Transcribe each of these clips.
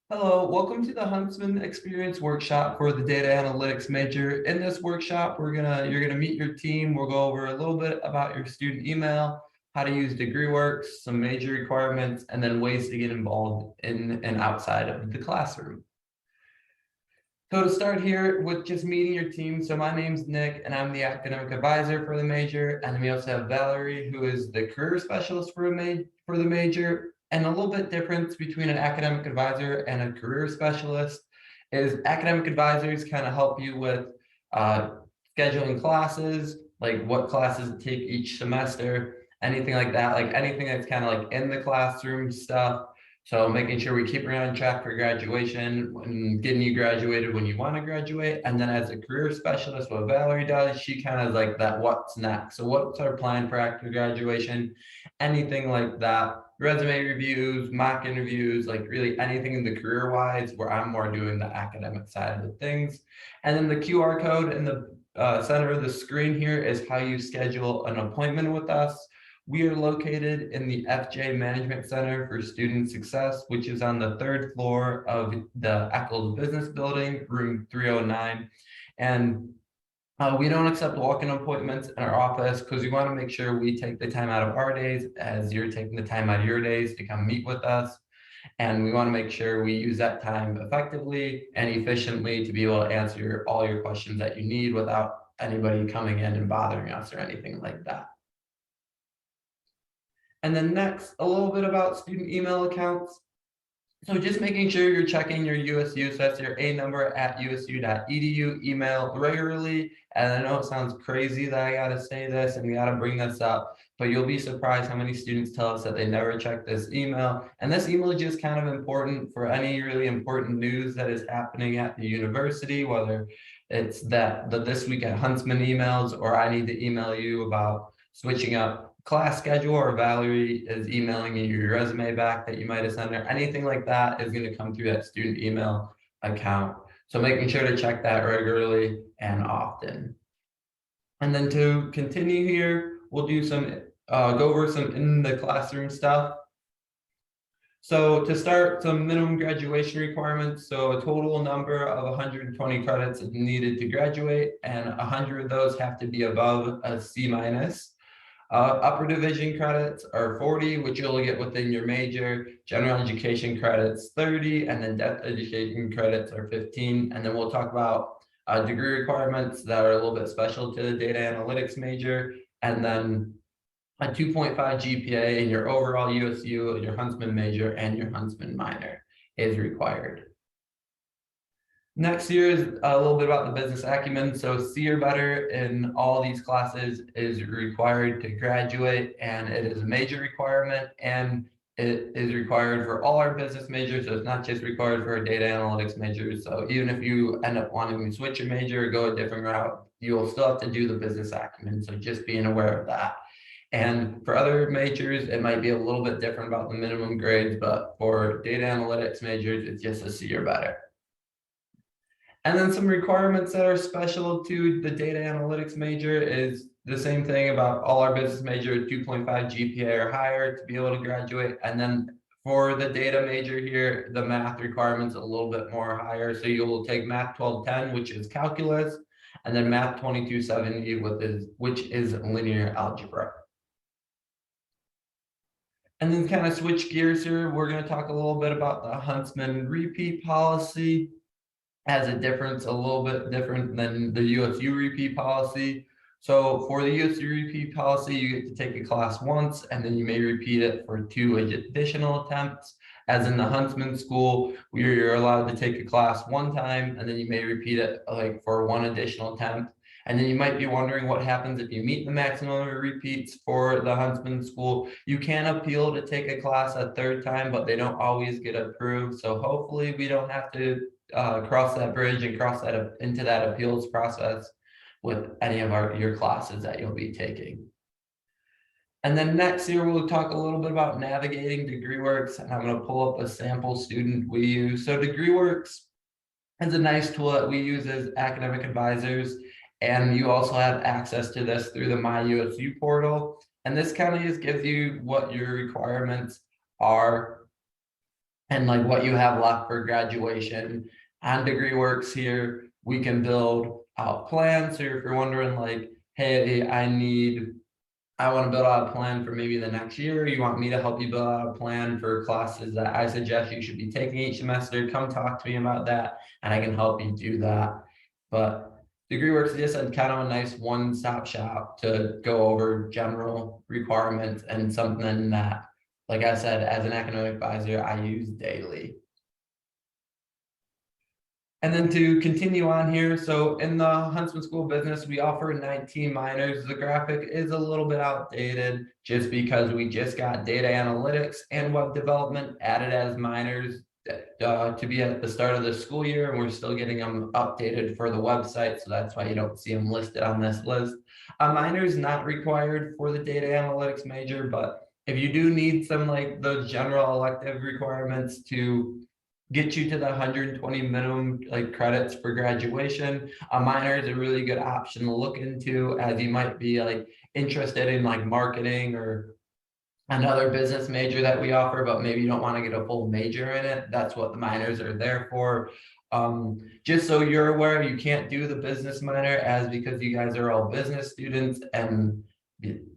Hello, welcome to the Huntsman Experience Workshop for the data analytics major. In this workshop, you're gonna meet your team. We'll go over a little bit about your student email, how to use DegreeWorks, some major requirements, and then ways to get involved in and outside of the classroom. So to start here with just meeting your team. So my name's Nick and I'm the academic advisor for the major. And then we also have Valerie, who is the career specialist for the major. And a little bit difference between an academic advisor and a career specialist is academic advisors kind of help you with scheduling classes, like what classes to take each semester, anything like that, like anything that's kind of like in the classroom stuff. So making sure we keep you on track for graduation and getting you graduated when you want to graduate. And then as a career specialist, what Valerie does, she kind of is like that what's next. So what's our plan for after graduation? Anything like that. Resume reviews, mock interviews, like really anything in the career wise where I'm more doing the academic side of the things. And then the QR code in the center of the screen here is how you schedule an appointment with us. We are located in the FJ Management Center for Student Success, which is on the third floor of the Eccles Business Building, room 309. And we don't accept walk-in appointments in our office because we want to make sure we take the time out of our days as you're taking the time out of your days to come meet with us. And we want to make sure we use that time effectively and efficiently to be able to answer all your questions that you need without anybody coming in and bothering us or anything like that. And then next, a little bit about student email accounts. So just making sure you're checking your USU, so that's your A number at usu.edu email regularly. And I know it sounds crazy that I gotta say this and we gotta bring this up, but you'll be surprised how many students tell us that they never check this email. And this email is just kind of important for any really important news that is happening at the university, whether it's the This Week at Huntsman emails, or I need to email you about switching up class schedule, or Valerie is emailing you your resume back that you might have sent her, anything like that is going to come through that student email account. So making sure to check that regularly and often. And then to continue here, we'll do go over some in the classroom stuff. So to start, some minimum graduation requirements. So a total number of 120 credits is needed to graduate, and 100 of those have to be above a C minus. Upper division credits are 40, which you'll get within your major. General education credits 30, and then depth education credits are 15. And then we'll talk about degree requirements that are a little bit special to the data analytics major. And then a 2.5 GPA in your overall USU, your Huntsman major, and your Huntsman minor is required. Next year is a little bit about the business acumen. So C or better in all these classes is required to graduate, and it is a major requirement, and it is required for all our business majors. So it's not just required for our data analytics majors. So even if you end up wanting to switch your major or go a different route, you will still have to do the business acumen. So just being aware of that. And for other majors, it might be a little bit different about the minimum grades, but for data analytics majors, it's just a C or better. And then some requirements that are special to the data analytics major is the same thing about all our business major, 2.5 GPA or higher to be able to graduate. And then for the data major here, the math requirements a little bit more higher. So you will take math 1210, which is calculus, and then math 2270, which is linear algebra. And then kind of switch gears here, we're going to talk a little bit about the Huntsman repeat policy. Has a difference, a little bit different than the USU repeat policy. So for the USU repeat policy, you get to take a class once, and then you may repeat it for 2 additional attempts. As in the Huntsman School, you're allowed to take a class 1 time, and then you may repeat it like for 1 additional attempt. And then you might be wondering what happens if you meet the maximum of repeats for the Huntsman School. You can appeal to take a class a 3rd time, but they don't always get approved. So hopefully we don't have to cross that bridge and cross that into that appeals process with any of your classes that you'll be taking. And then next here, we'll talk a little bit about navigating DegreeWorks, and I'm going to pull up a sample student we use. So DegreeWorks is a nice tool that we use as academic advisors, and you also have access to this through the MyUSU portal. And this kind of just gives you what your requirements are and like what you have left for graduation. On DegreeWorks here, we can build out plans. So if you're wondering like, hey, I want to build out a plan for maybe the next year. You want me to help you build out a plan for classes that I suggest you should be taking each semester? Come talk to me about that, and I can help you do that. But DegreeWorks is just a kind of a nice one-stop shop to go over general requirements and something that, like I said, as an academic advisor, I use daily. And then to continue on here, so in the Huntsman School of Business, we offer 19 minors. The graphic is a little bit outdated just because we just got data analytics and web development added as minors to be at the start of the school year, and we're still getting them updated for the website, so that's why you don't see them listed on this list. A minor is not required for the data analytics major, but if you do need some like those general elective requirements to get you to the 120 minimum like credits for graduation, a minor is a really good option to look into, as you might be like interested in like marketing or another business major that we offer, but maybe you don't want to get a full major in it. That's what the minors are there for. Just so you're aware, you can't do the business minor as because you guys are all business students, and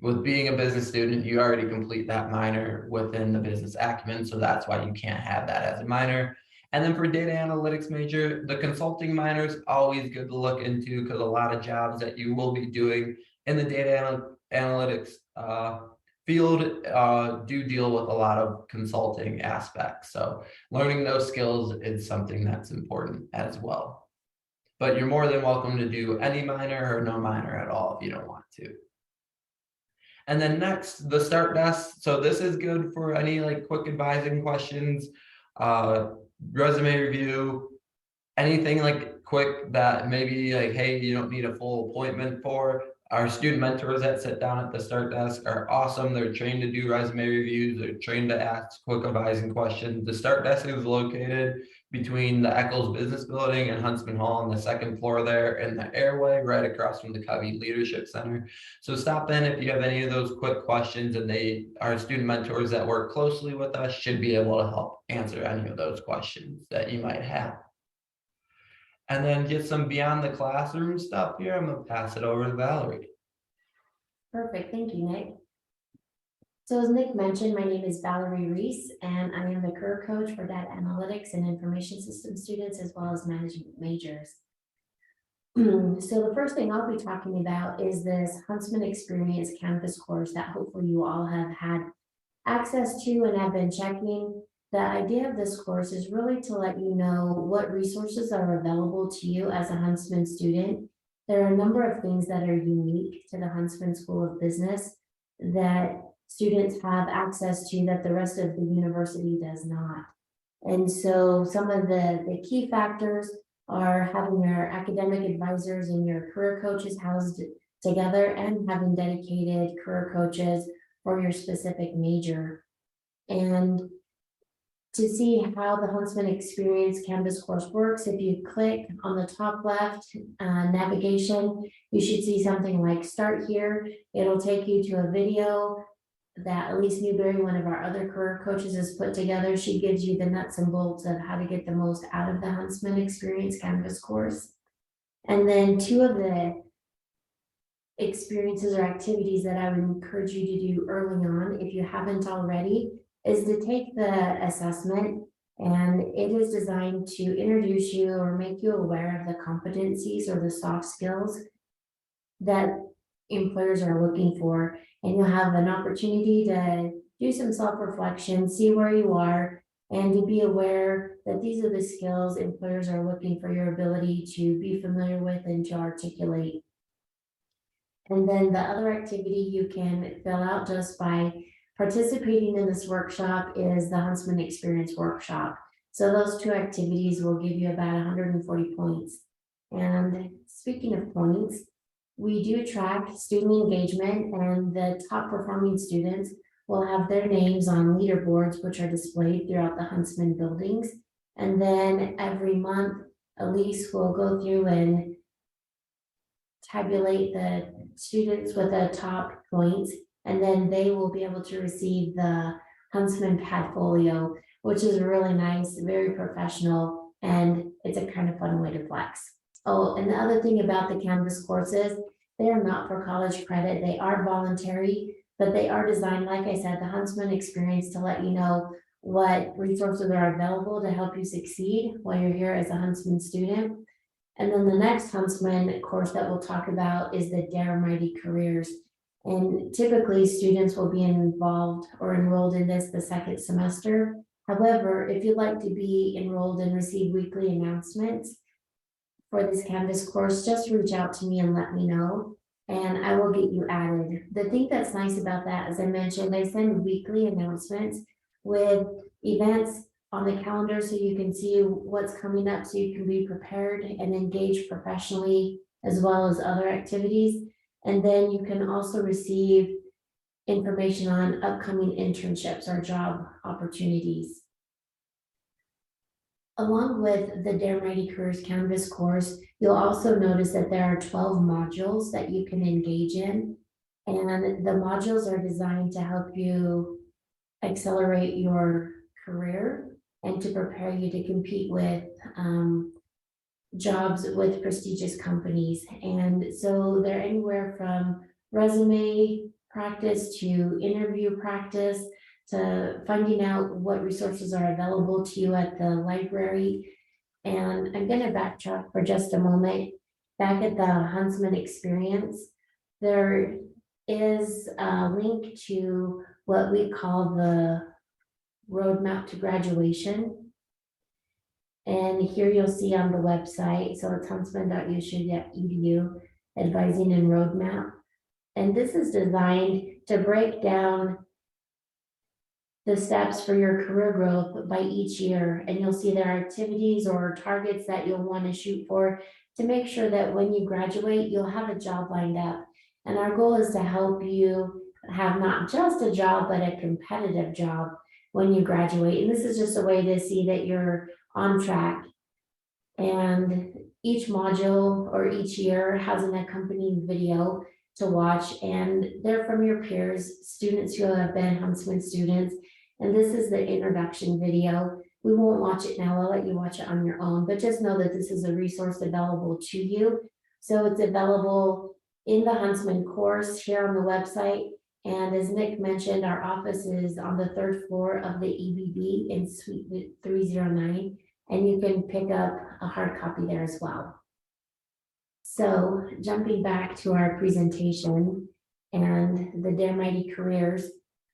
with being a business student, you already complete that minor within the business acumen. So that's why you can't have that as a minor. And then for data analytics major, the consulting minor is always good to look into because a lot of jobs that you will be doing in the data analytics field do deal with a lot of consulting aspects. So learning those skills is something that's important as well. But you're more than welcome to do any minor or no minor at all if you don't want to. And then next, the start desk. So this is good for any like quick advising questions, resume review, anything like quick that maybe like, hey, you don't need a full appointment for. Our student mentors that sit down at the start desk are awesome. They're trained to do resume reviews. They're trained to ask quick advising questions. The start desk is located between the Eccles Business Building and Huntsman Hall on the second floor there in the airway, right across from the Covey Leadership Center. So stop in if you have any of those quick questions, and our student mentors that work closely with us should be able to help answer any of those questions that you might have. And then get some beyond the classroom stuff here. I'm gonna pass it over to Valerie. Perfect, thank you, Nick. So as Nick mentioned, my name is Valerie Reese, and I am the career coach for data analytics and information system students, as well as management majors. So the first thing I'll be talking about is this Huntsman Experience Canvas course that hopefully you all have had access to and have been checking. The idea of this course is really to let you know what resources are available to you as a Huntsman student. There are a number of things that are unique to the Huntsman School of Business that students have access to that the rest of the university does not. And so some of the key factors are having your academic advisors and your career coaches housed together, and having dedicated career coaches for your specific major. And to see how the Huntsman Experience Canvas course works, if you click on the top left navigation, you should see something like Start Here. It'll take you to a video that Elise Newberry, one of our other career coaches, has put together. She gives you the nuts and bolts of how to get the most out of the Huntsman Experience Canvas course. And then two of the experiences or activities that I would encourage you to do early on, if you haven't already, is to take the assessment. And it is designed to introduce you or make you aware of the competencies or the soft skills that employers are looking for. And you'll have an opportunity to do some self-reflection, see where you are, and to be aware that these are the skills employers are looking for your ability to be familiar with and to articulate. And then the other activity you can fill out just by participating in this workshop is the Huntsman Experience Workshop. So those two activities will give you about 140 points. And speaking of points, we do track student engagement, and the top performing students will have their names on leaderboards, which are displayed throughout the Huntsman buildings. And then every month, Elise will go through and tabulate the students with the top points, and then they will be able to receive the Huntsman Padfolio, which is really nice, very professional, and it's a kind of fun way to flex. Oh, and the other thing about the Canvas courses, they are not for college credit. They are voluntary, but they are designed, like I said, the Huntsman Experience, to let you know what resources are available to help you succeed while you're here as a Huntsman student. And then the next Huntsman course that we'll talk about is the Dare Mighty Careers. And typically, students will be involved or enrolled in this the second semester. However, if you'd like to be enrolled and receive weekly announcements for this Canvas course, just reach out to me and let me know, and I will get you added. The thing that's nice about that, as I mentioned, they send weekly announcements with events on the calendar so you can see what's coming up, so you can be prepared and engage professionally as well as other activities. And then you can also receive information on upcoming internships or job opportunities. Along with the Dare Mighty Careers Canvas course, you'll also notice that there are 12 modules that you can engage in. And the modules are designed to help you accelerate your career and to prepare you to compete with jobs with prestigious companies. And so they're anywhere from resume practice to interview practice to finding out what resources are available to you at the library. And I'm going to backtrack for just a moment. Back at the Huntsman Experience, there is a link to what we call the roadmap to graduation. And here you'll see on the website, so it's huntsman.usu.edu, advising and roadmap. And this is designed to break down the steps for your career growth by each year. And you'll see there are activities or targets that you'll want to shoot for to make sure that when you graduate, you'll have a job lined up. And our goal is to help you have not just a job, but a competitive job when you graduate. And this is just a way to see that you're on track. And each module or each year has an accompanying video to watch, and they're from your peers, students who have been Huntsman students. And this is the introduction video. We won't watch it now, I'll let you watch it on your own, but just know that this is a resource available to you. So it's available in the Huntsman course here on the website. And as Nick mentioned, our office is on the third floor of the EBB in Suite 309, and you can pick up a hard copy there as well. So jumping back to our presentation and the Dare Mighty Careers,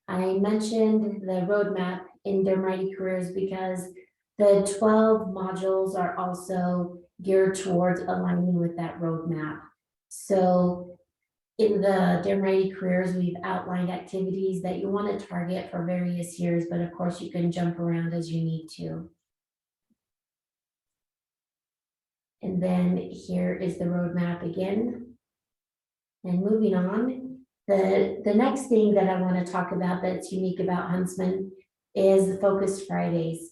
I mentioned the roadmap in Dare Mighty Careers because the 12 modules are also geared towards aligning with that roadmap. So in the Dare Mighty Careers, we've outlined activities that you want to target for various years, but of course you can jump around as you need to. And then here is the roadmap again. And moving on, the next thing that I want to talk about that's unique about Huntsman is Focused Fridays.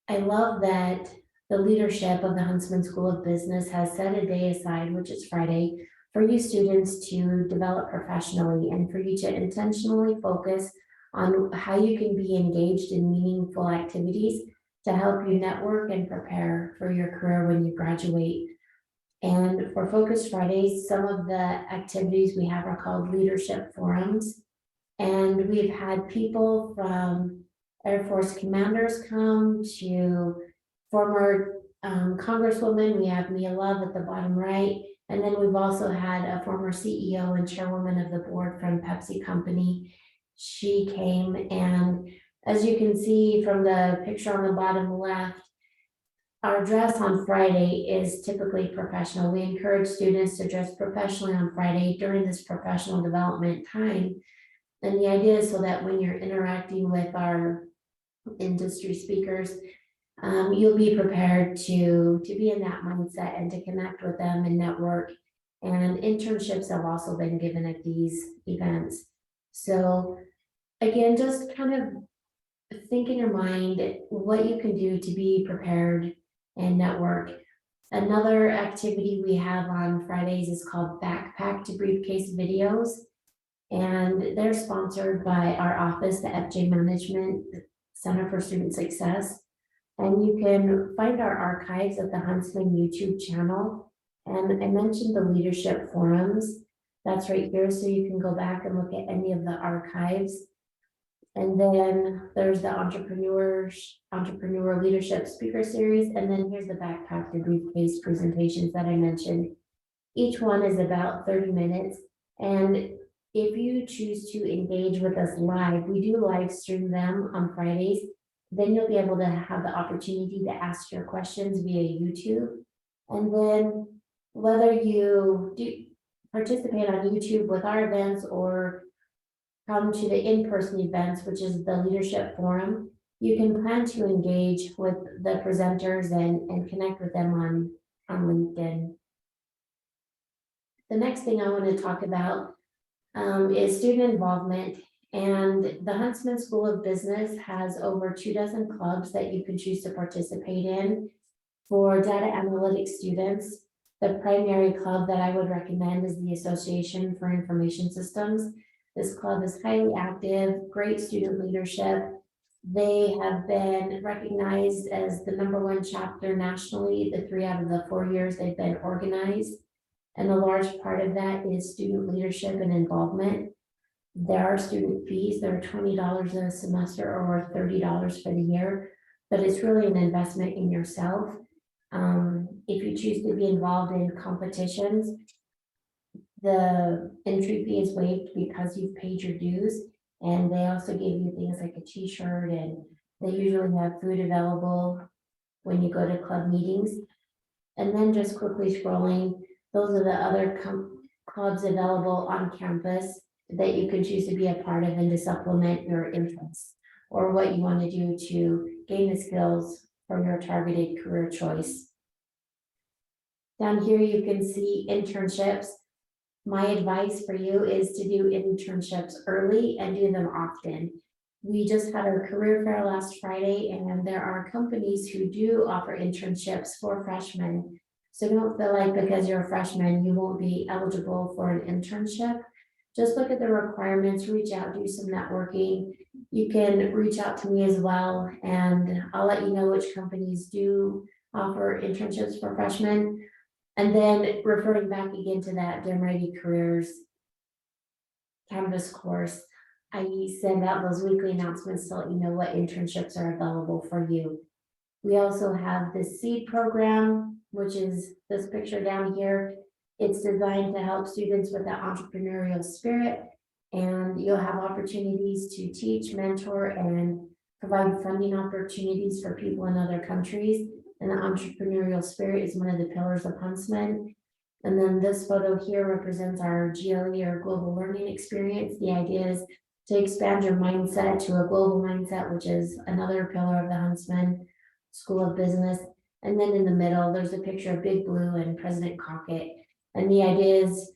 I love that the leadership of the Huntsman School of Business has set a day aside, which is Friday, for you students to develop professionally and for you to intentionally focus on how you can be engaged in meaningful activities to help you network and prepare for your career when you graduate. And for Focus Fridays, some of the activities we have are called leadership forums. And we've had people from Air Force commanders come to former congresswomen. We have Mia Love at the bottom right. And then we've also had a former CEO and chairwoman of the board from Pepsi Company. She came, and as you can see from the picture on the bottom left, our dress on Friday is typically professional. We encourage students to dress professionally on Friday during this professional development time. And the idea is so that when you're interacting with our industry speakers, you'll be prepared to be in that mindset and to connect with them and network. And internships have also been given at these events. So again, just kind of think in your mind what you can do to be prepared and network. Another activity we have on Fridays is called Backpack to Briefcase Videos. And they're sponsored by our office, the FJ Management Center for Student Success. And you can find our archives at the Huntsman YouTube channel. And I mentioned the leadership forums. That's right here, so you can go back and look at any of the archives. And then there's the entrepreneur leadership speaker series. And then here's the backpack to briefcase presentations that I mentioned. Each one is about 30 minutes. And if you choose to engage with us live, we do live stream them on Fridays. Then you'll be able to have the opportunity to ask your questions via YouTube. And then whether you do participate on YouTube with our events or come to the in-person events, which is the leadership forum, you can plan to engage with the presenters and connect with them on LinkedIn. The next thing I want to talk about is student involvement. And the Huntsman School of Business has over 24 clubs that you can choose to participate in for data analytics students. The primary club that I would recommend is the Association for Information Systems. This club is highly active, great student leadership. They have been recognized as the #1 chapter nationally, the 3 out of the 4 years they've been organized. And a large part of that is student leadership and involvement. There are student fees, they're $20 a semester or $30 for the year, but it's really an investment in yourself. If you choose to be involved in competitions, the entry fee is waived because you've paid your dues. And they also give you things like a t-shirt, and they usually have food available when you go to club meetings. And then just quickly scrolling, those are the other clubs available on campus that you can choose to be a part of and to supplement your interests or what you want to do to gain the skills for your targeted career choice. Down here, you can see internships. My advice for you is to do internships early and do them often. We just had our career fair last Friday, and there are companies who do offer internships for freshmen. So don't feel like because you're a freshman, you won't be eligible for an internship. Just look at the requirements, reach out, do some networking. You can reach out to me as well, and I'll let you know which companies do offer internships for freshmen. And then referring back again to that Get Ready Careers Canvas course, I send out those weekly announcements to let you know what internships are available for you. We also have the SEED program, which is this picture down here. It's designed to help students with that entrepreneurial spirit, and you'll have opportunities to teach, mentor, and provide funding opportunities for people in other countries. And the entrepreneurial spirit is one of the pillars of Huntsman. And then this photo here represents our GLE or global learning experience. The idea is to expand your mindset to a global mindset, which is another pillar of the Huntsman School of Business. And then in the middle, there's a picture of Big Blue and President Crockett. And the idea is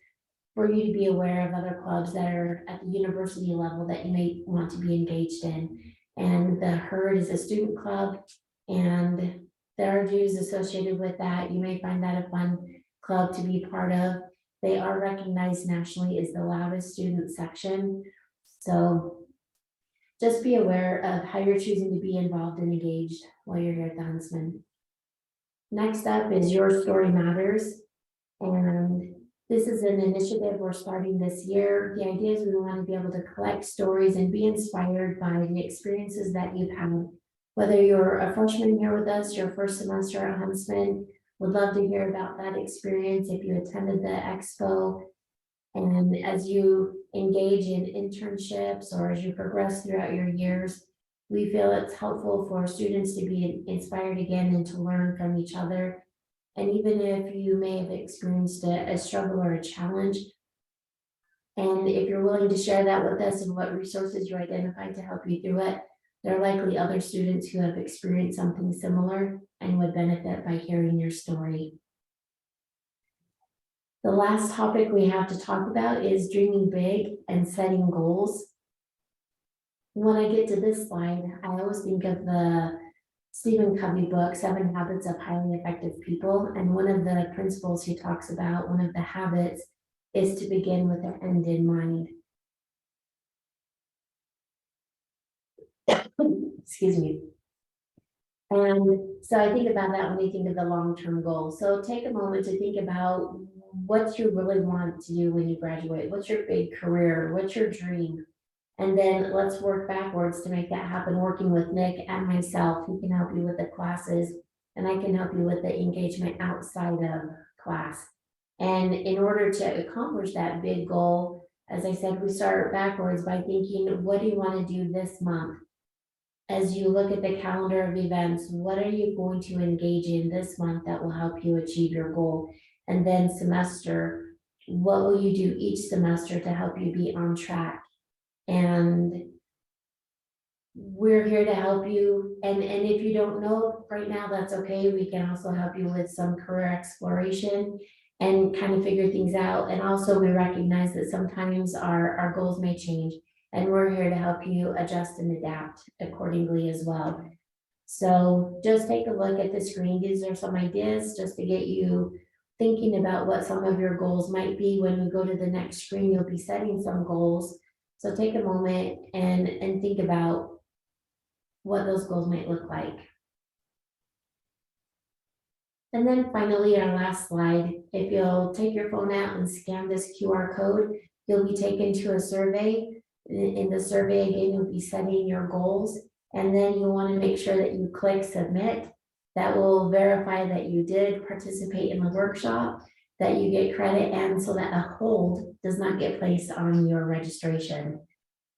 for you to be aware of other clubs that are at the university level that you may want to be engaged in. And the HERD is a student club, and there are dues associated with that. You may find that a fun club to be part of. They are recognized nationally as the loudest student section. So just be aware of how you're choosing to be involved and engaged while you're here at the Huntsman. Next up is Your Story Matters. And this is an initiative we're starting this year. The idea is we want to be able to collect stories and be inspired by the experiences that you've had. Whether you're a freshman here with us, your first semester at Huntsman, would love to hear about that experience if you attended the expo. And as you engage in internships or as you progress throughout your years, we feel it's helpful for students to be inspired again and to learn from each other. And even if you may have experienced a struggle or a challenge, and if you're willing to share that with us and what resources you identified to help you through it, there are likely other students who have experienced something similar and would benefit by hearing your story. The last topic we have to talk about is dreaming big and setting goals. When I get to this slide, I always think of the Stephen Covey book, 7 Habits of Highly Effective People. And one of the principles he talks about, one of the habits, is to begin with the end in mind. excuse me. And so I think about that when we think of the long-term goal. So take a moment to think about what you really want to do when you graduate. What's your big career? What's your dream? And then let's work backwards to make that happen, working with Nick and myself. He can help you with the classes, and I can help you with the engagement outside of class. And in order to accomplish that big goal, as I said, we start backwards by thinking, what do you want to do this month? As you look at the calendar of events, what are you going to engage in this month that will help you achieve your goal? And then semester, what will you do each semester to help you be on track? And we're here to help you. And if you don't know right now, that's okay. We can also help you with some career exploration and kind of figure things out. And also we recognize that sometimes our goals may change. And we're here to help you adjust and adapt accordingly as well. So just take a look at the screen. These are some ideas just to get you thinking about what some of your goals might be. When we go to the next screen, you'll be setting some goals. So take a moment and think about what those goals might look like. And then finally, our last slide, if you'll take your phone out and scan this QR code, you'll be taken to a survey. In the survey, again, you'll be setting your goals, and then you'll want to make sure that you click submit. That will verify that you did participate in the workshop, that you get credit, and so that a hold does not get placed on your registration.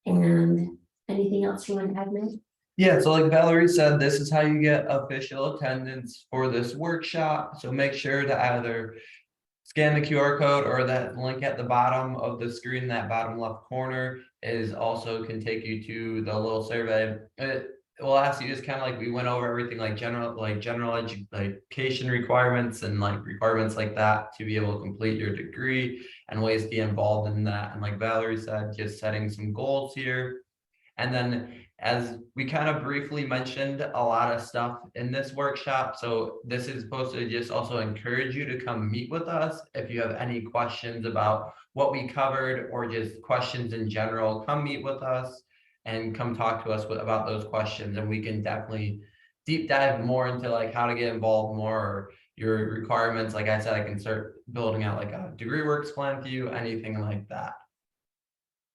And anything else you want to add, Nick? Yeah, so like Valerie said, this is how you get official attendance for this workshop. So make sure to either scan the QR code or that link at the bottom of the screen, that bottom left corner is also can take you to the little survey. It will ask you just kind of like we went over everything like general education requirements and like requirements like that to be able to complete your degree and ways to be involved in that. And like Valerie said, just setting some goals here. And then as we kind of briefly mentioned a lot of stuff in this workshop. So this is supposed to just also encourage you to come meet with us. If you have any questions about what we covered or just questions in general, come meet with us and come talk to us about those questions. And we can definitely deep dive more into like how to get involved more or your requirements. Like I said, I can start building out like a degree works plan for you, anything like that.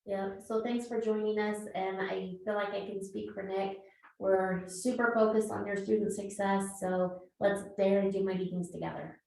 Yeah, so thanks for joining us, and I feel like I can speak for Nick. We're super focused on your student success, so let's dare to do mighty things together.